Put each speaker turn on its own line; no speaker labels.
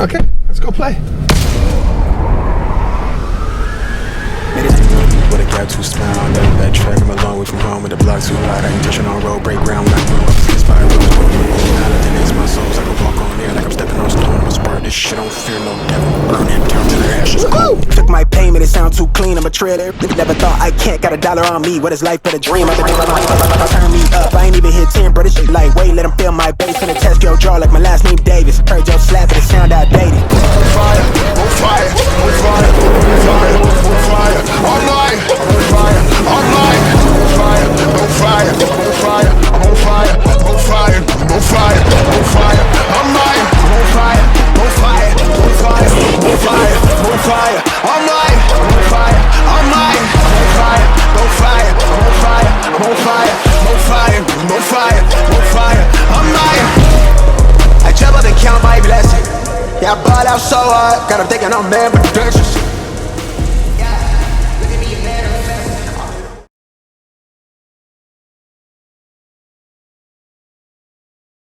Okay, let's go play.
With a gap too smile, never that track. I'm a long way from home with the block too hot. I ain't touching on road, break ground when I grow up. It's by roads, now that then it's my souls. I can walk on air like I'm stepping on stone. I'ma spark this shit, don't fear no devil. Burn it down to the ashes cold.
Took my pain, made it sound too clean. I'm a traitor. Never thought I can't. Got $1 on me. What is life but a dream? I've been turn me up. I ain't even hit 10, bro. This shit lightweight. Let them feel my bass. Finna test your jaw like my last name Davis. Heard your slap, but it sound outdated.
On fire, on fire, on fire, on fire, on fire, online. On fire, online. On fire, on fire, on fire, on fire, on fire, on fire, on fire, online. On fire, on fire, on fire, on fire, on fire, online. On fire, online. On fire, on fire, on fire, on fire, on fire, on fire, on fire, online. I travel to count my blessings. Yeah, I bought out so hard, got them thinking I'm ambidextrous.